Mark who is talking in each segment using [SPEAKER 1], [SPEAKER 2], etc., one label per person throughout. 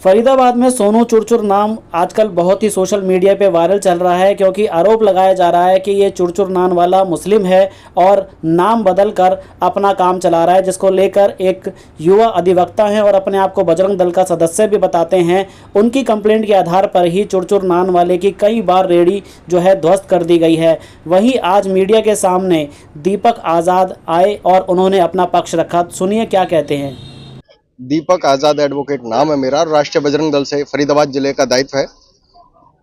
[SPEAKER 1] फरीदाबाद में सोनू चुरचुर नाम आजकल बहुत ही सोशल मीडिया पे वायरल चल रहा है, क्योंकि आरोप लगाया जा रहा है कि ये चुरचुर नाम वाला मुस्लिम है और नाम बदल कर अपना काम चला रहा है, जिसको लेकर एक युवा अधिवक्ता हैं और अपने आप को बजरंग दल का सदस्य भी बताते हैं। उनकी कंप्लेंट के आधार पर ही चुरचुर नाम वाले की कई बार रेडी जो है ध्वस्त कर दी गई है। वहीं आज मीडिया के सामने दीपक आज़ाद आए और उन्होंने अपना पक्ष रखा। सुनिए क्या कहते हैं।
[SPEAKER 2] दीपक आज़ाद एडवोकेट नाम है मेरा, राष्ट्रीय बजरंग दल से फरीदाबाद जिले का दायित्व है।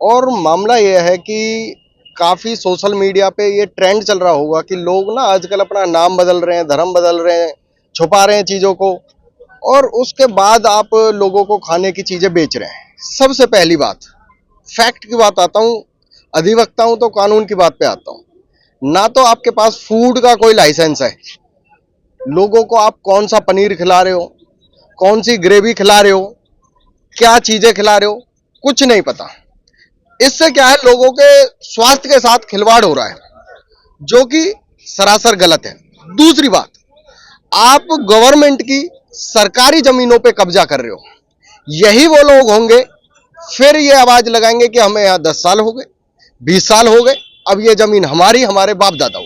[SPEAKER 2] और मामला यह है कि काफ़ी सोशल मीडिया पे ये ट्रेंड चल रहा होगा कि लोग ना आजकल अपना नाम बदल रहे हैं, धर्म बदल रहे हैं, छुपा रहे हैं चीज़ों को, और उसके बाद आप लोगों को खाने की चीज़ें बेच रहे हैं। सबसे पहली बात, फैक्ट की बात आता हूँ, अधिवक्ता हूँ तो कानून की बात पे आता हूँ। ना तो आपके पास फूड का कोई लाइसेंस है, लोगों को आप कौन सा पनीर खिला रहे हो, कौन सी ग्रेवी खिला रहे हो, क्या चीजें खिला रहे हो, कुछ नहीं पता। इससे क्या है, लोगों के स्वास्थ्य के साथ खिलवाड़ हो रहा है, जो कि सरासर गलत है। दूसरी बात, आप गवर्नमेंट की सरकारी जमीनों पे कब्जा कर रहे हो। यही वो लोग होंगे फिर ये आवाज लगाएंगे कि हमें यहाँ 10 साल हो गए, 20 साल हो गए, अब ये जमीन हमारी, हमारे बाप दादा हो।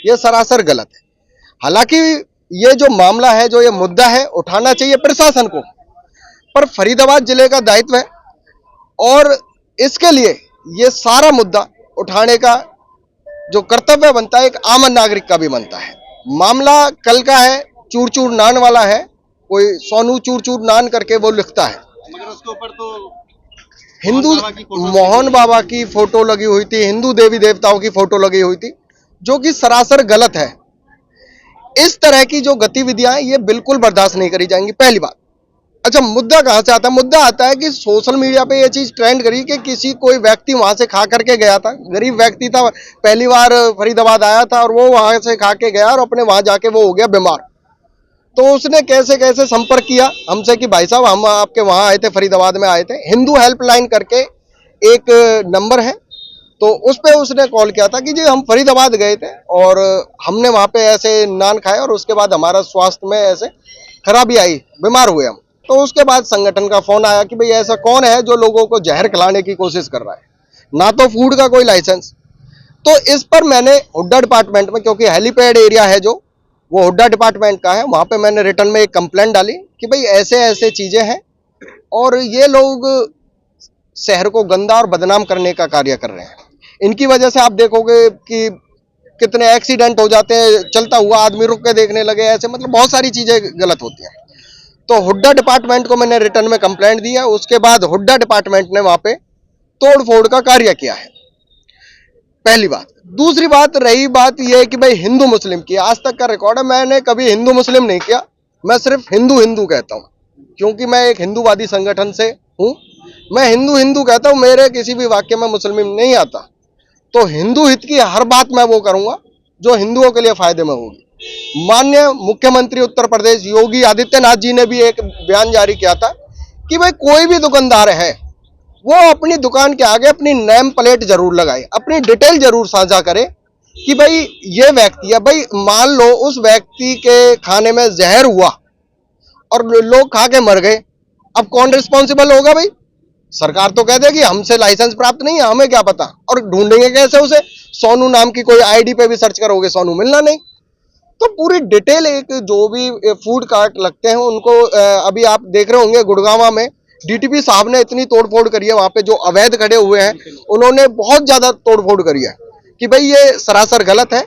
[SPEAKER 2] ये सरासर गलत है। हालांकि ये जो मामला है, जो ये मुद्दा है, उठाना चाहिए प्रशासन को, पर फरीदाबाद जिले का दायित्व है और इसके लिए ये सारा मुद्दा उठाने का जो कर्तव्य बनता है, एक आम नागरिक का भी बनता है। मामला कल का है, चूर-चूर नान वाला है, कोई सोनू चूर-चूर नान करके वो लिखता है,
[SPEAKER 3] मगर उसके ऊपर तो
[SPEAKER 2] हिंदू मोहन बाबा की फोटो लगी हुई थी, हिंदू देवी देवताओं की फोटो लगी हुई थी, जो कि सरासर गलत है। इस तरह की जो गतिविधियां हैं ये बिल्कुल बर्दाश्त नहीं करी जाएंगी, पहली बात। अच्छा, मुद्दा कहां से आता है? मुद्दा आता है कि सोशल मीडिया पे ये चीज ट्रेंड करी कि किसी कोई व्यक्ति वहां से खा करके गया था, गरीब व्यक्ति था, पहली बार फरीदाबाद आया था और वो वहां से खा के गया और अपने वहां जाके वो हो गया बीमार। तो उसने कैसे कैसे संपर्क किया हमसे कि भाई साहब हम आपके वहां आए थे, फरीदाबाद में आए थे। हिंदू हेल्पलाइन करके एक नंबर है, तो उस पे उसने कॉल किया था कि जी हम फरीदाबाद गए थे और हमने वहां पे ऐसे नान खाए और उसके बाद हमारा स्वास्थ्य में ऐसे खराबी आई, बीमार हुए हम। तो उसके बाद संगठन का फोन आया कि भाई ऐसा कौन है जो लोगों को जहर खिलाने की कोशिश कर रहा है, ना तो फूड का कोई लाइसेंस। तो इस पर मैंने हुड्डा डिपार्टमेंट में, क्योंकि हेलीपैड एरिया है जो वो हुड्डा डिपार्टमेंट का है, वहां पे मैंने रिटर्न में एक कंप्लेंट डाली कि भाई ऐसे ऐसे चीजें हैं और ये लोग शहर को गंदा और बदनाम करने का कार्य कर रहे हैं। इनकी वजह से आप देखोगे कि कितने एक्सीडेंट हो जाते हैं, चलता हुआ आदमी रुक के देखने लगे, ऐसे मतलब बहुत सारी चीजें गलत होती हैं। तो हुड्डा डिपार्टमेंट को मैंने रिटर्न में कंप्लेंट दी है। उसके बाद हुड्डा डिपार्टमेंट ने वहां पे तोड़ फोड़ का कार्य किया है, पहली बात। दूसरी बात, रही बात यह कि भाई हिंदू मुस्लिम की, आज तक का रिकॉर्ड है, मैंने कभी हिंदू मुस्लिम नहीं किया, मैं सिर्फ हिंदू हिंदू कहता हूं, क्योंकि मैं एक हिंदूवादी संगठन से हूं। मैं हिंदू हिंदू कहता हूं, मेरे किसी भी वाक्य में मुस्लिम नहीं आता। तो हिंदू हित की हर बात मैं वो करूंगा जो हिंदुओं के लिए फायदे में होगी। माननीय मुख्यमंत्री उत्तर प्रदेश योगी आदित्यनाथ जी ने भी एक बयान जारी किया था कि भाई कोई भी दुकानदार है वो अपनी दुकान के आगे अपनी नेम प्लेट जरूर लगाए, अपनी डिटेल जरूर साझा करे कि भाई ये व्यक्ति है। भाई मान लो उस व्यक्ति के खाने में जहर हुआ और लोग खा के मर गए, अब कौन रिस्पॉन्सिबल होगा? भाई सरकार तो कह देगी हमसे लाइसेंस प्राप्त नहीं है, हमें क्या पता। और ढूंढेंगे कैसे उसे? सोनू नाम की कोई आईडी पे भी सर्च करोगे, सोनू मिलना नहीं। तो पूरी डिटेल, एक जो भी फूड कार्ट लगते हैं उनको अभी आप देख रहे होंगे गुड़गांव में डीटीपी साहब ने इतनी तोड़फोड़ करी है, वहां पे जो अवैध खड़े हुए हैं उन्होंने बहुत ज्यादा तोड़फोड़ करी है कि भाई ये सरासर गलत है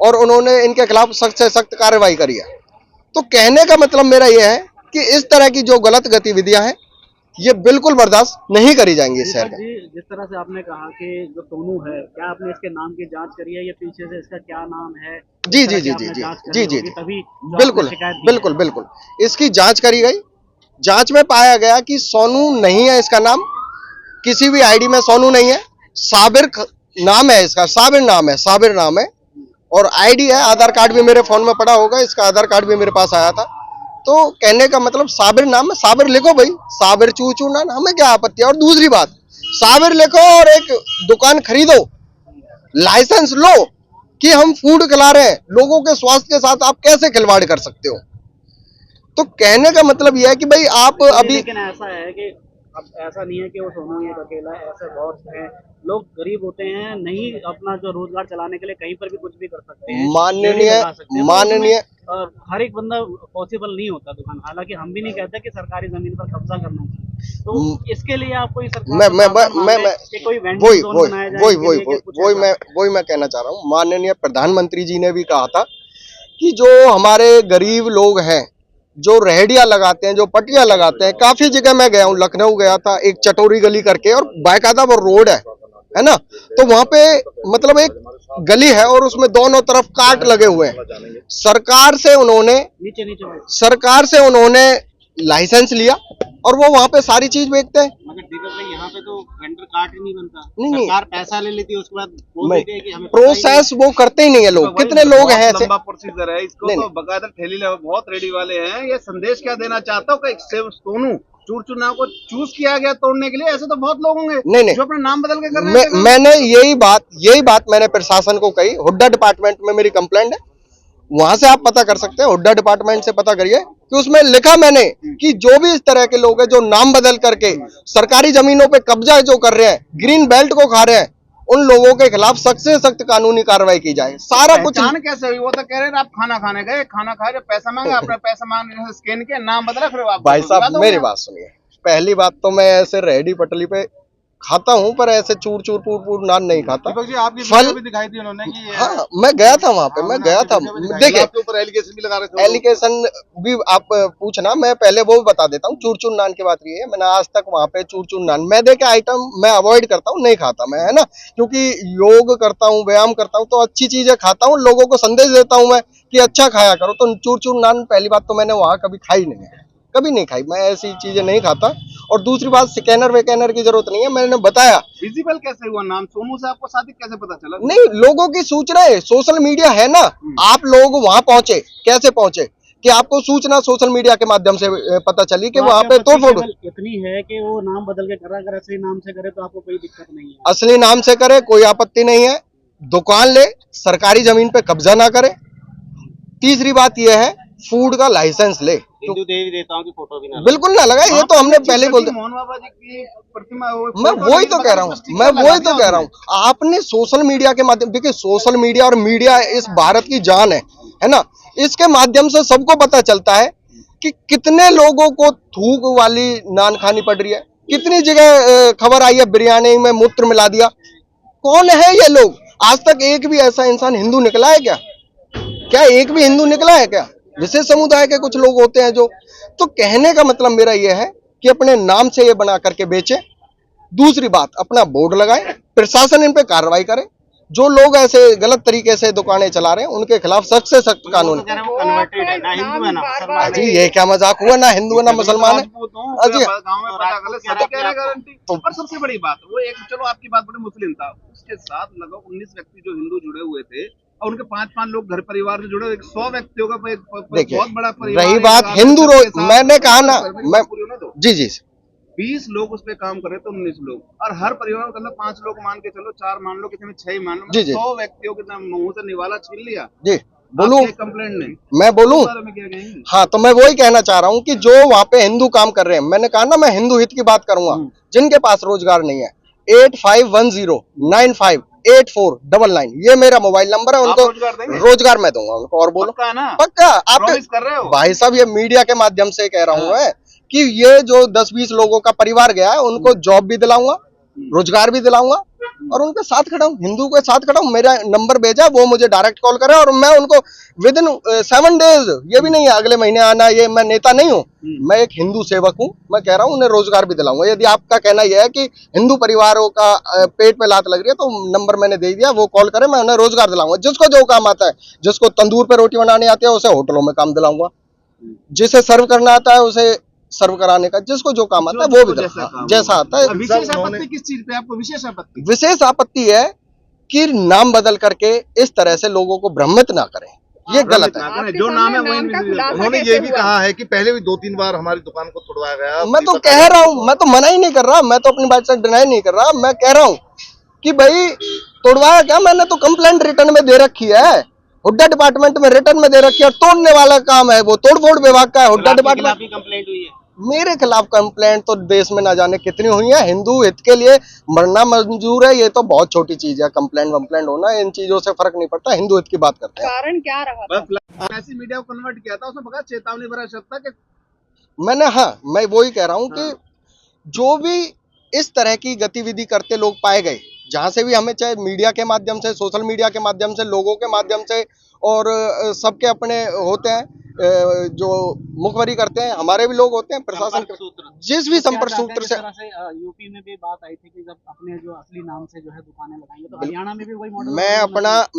[SPEAKER 2] और उन्होंने इनके खिलाफ सख्त से सख्त कार्रवाई करी है। तो कहने का मतलब मेरा यह है कि इस तरह की जो गलत गतिविधियां हैं ये बिल्कुल बर्दाश्त नहीं करी जाएंगी इस शहर में।
[SPEAKER 1] जिस तरह से आपने कहा कि जो सोनू है, क्या आपने इसके नाम की जांच करी है या पीछे से इसका क्या नाम है?
[SPEAKER 2] जी जी जी जी जी जी जी जी
[SPEAKER 1] तभी
[SPEAKER 2] बिल्कुल बिल्कुल बिल्कुल इसकी जांच करी गई। जांच में पाया गया कि सोनू नहीं है इसका नाम, किसी भी आईडी में सोनू नहीं है, साबिर नाम है इसका, साबिर नाम है और आईडी है। आधार कार्ड भी मेरे फोन में पड़ा होगा, इसका आधार कार्ड भी मेरे पास आया था। तो कहने का मतलब साबिर नाम है, साबिर लिखो भाई, साबिर चूचू नान, हमें क्या आपत्ति है। और दूसरी बात, साबिर लिखो और एक दुकान खरीदो, लाइसेंस लो कि हम फूड खिला रहे हैं। लोगों के स्वास्थ्य के साथ आप कैसे खिलवाड़ कर सकते हो? तो कहने का मतलब यह है कि भाई आप अभी,
[SPEAKER 1] लेकिन ऐसा है कि अब ऐसा नहीं है कि वो सोनू एक अकेला है, ऐसे बहुत हैं लोग गरीब होते हैं, नहीं अपना जो रोजगार चलाने के लिए कहीं पर भी कुछ भी कर सकते हैं, रेहड़ी लगा सकते हैं, तो
[SPEAKER 2] माननीय
[SPEAKER 1] उसमें, हर एक बंदा पॉसिबल नहीं होता दुकान। हालांकि हम भी नहीं कहते कि सरकारी जमीन पर कब्जा करना चाहिए, तो इसके लिए आप कोई सरकार से प्रावधान मांगे कि कोई वेंडिंग जोन बनाया जाए,
[SPEAKER 2] वही मैं कहना चाह रहा हूँ। माननीय प्रधानमंत्री जी ने भी कहा था कि जो हमारे गरीब लोग हैं, जो रेहड़ियां लगाते हैं, जो पटिया लगाते हैं, काफी जगह मैं गया हूँ, लखनऊ गया था, एक चटोरी गली करके, और बाकायदा वो रोड है ना, तो वहां पे मतलब एक गली है और उसमें दोनों तरफ काट लगे हुए हैं। सरकार से उन्होंने लाइसेंस लिया और वो वहां पे सारी चीज बेचते हैं।
[SPEAKER 1] मगर दीपक भाई, यहाँ पे तो वेंडर कार्ड ही नहीं बनता, सरकार पैसा ले लेती है, उसके बाद बोल देती है कि हमें
[SPEAKER 2] प्रोसेस वो करते ही नहीं है लोग। कितने लोग हैं ऐसे,
[SPEAKER 3] लंबा प्रोसीजर है इसको, तो बकायदा ठेली बहुत रेडी वाले हैं। ये संदेश क्या देना चाहता हूँ कि सोनू चूर नाव को चूज किया गया तोड़ने के लिए, ऐसे तो बहुत लोग होंगे
[SPEAKER 2] नहीं
[SPEAKER 3] जो अपना नाम बदल के कर रहे हैं।
[SPEAKER 2] मैंने यही बात मैंने प्रशासन को कही। हुड्डा डिपार्टमेंट में मेरी कंप्लेंट है, वहां से आप पता कर सकते हैं, हुड्डा डिपार्टमेंट से पता करिए कि उसमें लिखा मैंने कि जो भी इस तरह के लोग हैं जो नाम बदल करके सरकारी जमीनों पे कब्जा जो कर रहे हैं, ग्रीन बेल्ट को खा रहे हैं, उन लोगों के खिलाफ सख्त से सख्त कानूनी कार्रवाई की जाए। सारा कुछ
[SPEAKER 3] कैसे हुई? वो तो कह रहे हैं आप खाना खाने गए, खाना खाए, जब पैसा मांगे आपने पैसा मांग स्कैन किया, नाम बदला, फिर आप
[SPEAKER 2] भाई साहब मेरी बात सुनिए। पहली बात तो मैं ऐसे रेहड़ी पटली पे खाता हूँ, पर ऐसे चूर पूर नान नहीं खाता।
[SPEAKER 3] आपकी
[SPEAKER 2] फल
[SPEAKER 3] भी दिखाई थी उन्होंने कि
[SPEAKER 2] हाँ, मैं गया था वहां पे, मैं गया था। देखिए
[SPEAKER 3] आपके ऊपर एलिगेशन भी लगा रहे थे।
[SPEAKER 2] एलिगेशन भी आप पूछना, मैं पहले वो बता देता हूँ। चूर नान की बात रही है, मैंने आज तक वहां पे चूर नान, मैदे के आइटम मैं अवॉइड करता हूँ, नहीं खाता मैं, है ना, क्योंकि योग करता हूँ, व्यायाम करता हूँ, तो अच्छी चीजें खाता हूँ, लोगों को संदेश देता हूँ मैं कि अच्छा खाया करो। तो चूर नान पहली बात तो मैंने वहां कभी खाई नहीं है, कभी नहीं खाई, मैं ऐसी चीजें नहीं खाता। और दूसरी बात, स्कैनर वेकैनर की जरूरत नहीं है, मैंने बताया।
[SPEAKER 3] विजिबल कैसे हुआ नाम सोनू से? आपको सादिक कैसे पता चला?
[SPEAKER 2] नहीं, लोगों की सूचना है, सोशल मीडिया है ना, आप लोग वहां पहुंचे, कैसे पहुंचे कि आपको सूचना सोशल मीडिया के माध्यम से पता चली कि वहां पे तोड़फोड़
[SPEAKER 1] इतनी है कि वो नाम बदल के कर रहा है। अगर असली नाम से करे तो आपको कोई दिक्कत नहीं है,
[SPEAKER 2] असली नाम से करे कोई आपत्ति नहीं है, दुकान ले, सरकारी जमीन पे कब्जा ना करे। तीसरी बात यह है, फूड का लाइसेंस ले,
[SPEAKER 1] हिंदू देवी देवताओं की फोटो भी ना
[SPEAKER 2] बिल्कुल ना लगाए। ये तो हमने पहले बोल दिया।
[SPEAKER 3] मोहन बाबा जी की प्रतिमा,
[SPEAKER 2] मैं वही तो कह रहा हूँ, आपने सोशल मीडिया के माध्यम, देखिए सोशल मीडिया और मीडिया इस भारत की जान है ना, इसके माध्यम से सबको पता चलता है कि कितने लोगों को थूक वाली नान खानी पड़ रही है, कितनी जगह खबर आई है बिरयानी में मूत्र मिला दिया। कौन है ये लोग? आज तक एक भी ऐसा इंसान हिंदू निकला है क्या एक भी हिंदू निकला है क्या? विशेष समुदाय के कुछ लोग होते हैं जो, तो कहने का मतलब मेरा यह है कि अपने नाम से ये बना करके बेचे। दूसरी बात, अपना बोर्ड लगाए, प्रशासन इन पे कार्रवाई करे। जो लोग ऐसे गलत तरीके से दुकानें चला रहे हैं उनके खिलाफ सख्त से सख्त कानून। जी ये क्या मजाक हुआ? ना हिंदू है ना मुसलमान है।
[SPEAKER 3] जी और सबसे बड़ी बात वो एक, चलो आपकी बात बड़ी मुस्लिम था, उसके साथ लगभग 19 व्यक्ति जो हिंदू जुड़े हुए थे और उनके 5 लोग घर परिवार से जुड़े हुए, 100 व्यक्तियों का बहुत बड़ा परिवार।
[SPEAKER 2] रही बात हिंदू रोज, मैंने कहा ना, मैं जी
[SPEAKER 3] 20 लोग उस पे काम कर रहे थे, 19 लोग, और हर परिवार में मतलब 5 लोग मान के चलो, 4 मान लो, किसी में 6 मान लो, 100 व्यक्तियों के मुंह से निवाला छीन लिया।
[SPEAKER 2] जी बोलूं,
[SPEAKER 3] कंप्लेंट नहीं,
[SPEAKER 2] मैं बोलूं? हाँ, तो मैं वही कहना चाह रहा हूँ कि जो वहाँ पे हिंदू काम कर रहे हैं, मैंने कहा ना मैं हिंदू हित की बात करूंगा, जिनके पास रोजगार नहीं है, 8510958499 ये मेरा मोबाइल नंबर है, उनको रोजगार मैं दूंगा उनको। और बोलो पक्का आप
[SPEAKER 3] कर रहे हो
[SPEAKER 2] भाई साहब, ये मीडिया के माध्यम से कह रहा हूँ मैं कि ये जो 20-20 लोगों का परिवार गया है उनको जॉब भी दिलाऊंगा, रोजगार भी दिलाऊंगा और उनके साथ खड़ा हूँ, हिंदू के साथ खड़ा हूँ। मेरा नंबर भेजा, वो मुझे डायरेक्ट कॉल करे और मैं उनको विद इन 7 डेज, ये भी नहीं है अगले महीने आना, ये मैं नेता नहीं हूँ, मैं एक हिंदू सेवक हूँ, मैं कह रहा हूँ उन्हें रोजगार भी दिलाऊंगा। यदि आपका कहना यह है कि हिंदू परिवारों का पेट पे लात लग रही है तो नंबर मैंने दे दिया, वो कॉल करे, मैं उन्हें रोजगार दिलाऊंगा। जिसको जो काम आता है, जिसको तंदूर पे रोटी बनाने आती है उसे होटलों में काम दिलाऊंगा, जिसे सर्व करना आता है उसे सर्व कराने का, जिसको जो काम आता है वो भी जैसा आता है।
[SPEAKER 3] विशेष आपत्ति किस चीज पे आपको विशेष आपत्ति?
[SPEAKER 2] विशेष आपत्ति है कि नाम बदल करके इस तरह से लोगों को भ्रमित ना करें, ये गलत है।
[SPEAKER 3] जो नाम है उन्होंने ये भी कहा है कि पहले भी 2-3 बार हमारी दुकान को तोड़वाया गया।
[SPEAKER 2] मैं तो कह रहा हूँ, मैं तो मना ही नहीं कर रहा, मैं तो अपनी बात से डिनाई नहीं कर रहा, मैं कह रहा हूँ कि भाई तोड़वाया क्या, मैंने तो कंप्लेंट रिटर्न में दे रखी है, हुड्डा डिपार्टमेंट में रिटर्न में दे रखी है। तोड़ने वाला काम है वो तोड़फोड़ विभाग का है, हुड्डा डिपार्टमेंट।
[SPEAKER 1] कंप्लेंट हुई है
[SPEAKER 2] मेरे खिलाफ कंप्लेंट तो देश में ना जाने कितनी हुई है। हिंदू हित के लिए मरना मंजूर है, ये तो बहुत छोटी चीज है। कंप्लेंट वम्प्लेंट होना, इन चीजों से फर्क नहीं पड़ता। हिंदू हित की बात करते हैं।
[SPEAKER 4] कारण क्या रहा था?
[SPEAKER 3] बस ऐसी मीडिया को कन्वर्ट किया था, उसमें बड़ा चेतावनी भरा शब्द था कि
[SPEAKER 2] मैंने, हाँ, मैं वही कह रहा हूँ कि जो भी इस तरह की गतिविधि करते लोग पाए गए, जहां से भी हमें, चाहे मीडिया के माध्यम से, सोशल मीडिया के माध्यम से, लोगों के माध्यम से, और सबके अपने होते हैं जो मुखबरी करते हैं, हमारे भी लोग होते हैं, प्रशासन के जिस भी संपर्क सूत्र से।
[SPEAKER 1] यूपी में भी बात आई थी कि जब अपने जो असली नाम से जो है दुकानें लगाएंगे, तो हरियाणा में भी वही मॉडल।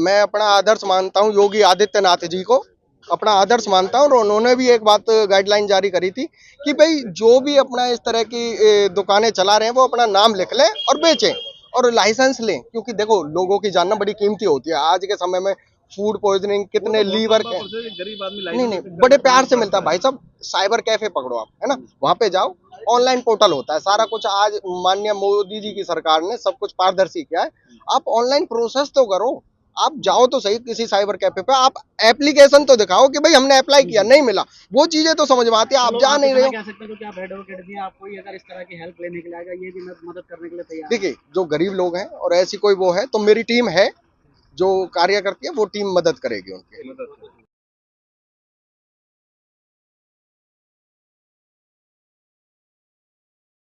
[SPEAKER 2] मैं अपना आदर्श मानता हूं योगी आदित्यनाथ जी को, अपना आदर्श मानता हूं। और उन्होंने भी एक बात गाइडलाइन जारी करी थी कि भाई जो भी अपना इस तरह की दुकानें चला रहे हैं वो अपना नाम लिख लें और बेचें और लाइसेंस लें, क्योंकि देखो लोगों की जानना बड़ी कीमती होती है। आज के समय में फूड पॉइजनिंग, कितने लीवर के,
[SPEAKER 3] गरीब आदमी
[SPEAKER 2] नहीं, बड़े प्यार से मिलता है भाई साहब। साइबर कैफे पकड़ो आप, है ना, वहां पे जाओ, ऑनलाइन पोर्टल होता है सारा कुछ। आज माननीय मोदी जी की सरकार ने सब कुछ पारदर्शी किया है। आप ऑनलाइन प्रोसेस तो करो, आप जाओ तो सही किसी साइबर कैफे पे, आप एप्लीकेशन तो दिखाओ कि भाई हमने अप्लाई किया, नहीं मिला, वो चीजें तो समझ में आती है। आप जा नहीं रहे हो।
[SPEAKER 1] कह सकते हो कि आप एडवोकेट भी हैं, आप कोई अगर इस तरह की हेल्प लेने के लिए आएगा, ये भी मदद करने के लिए तैयार है।
[SPEAKER 2] देखिए, जो गरीब लोग हैं और ऐसी कोई वो है, तो मेरी टीम है जो कार्य करती है, वो टीम मदद करेगी उनकी।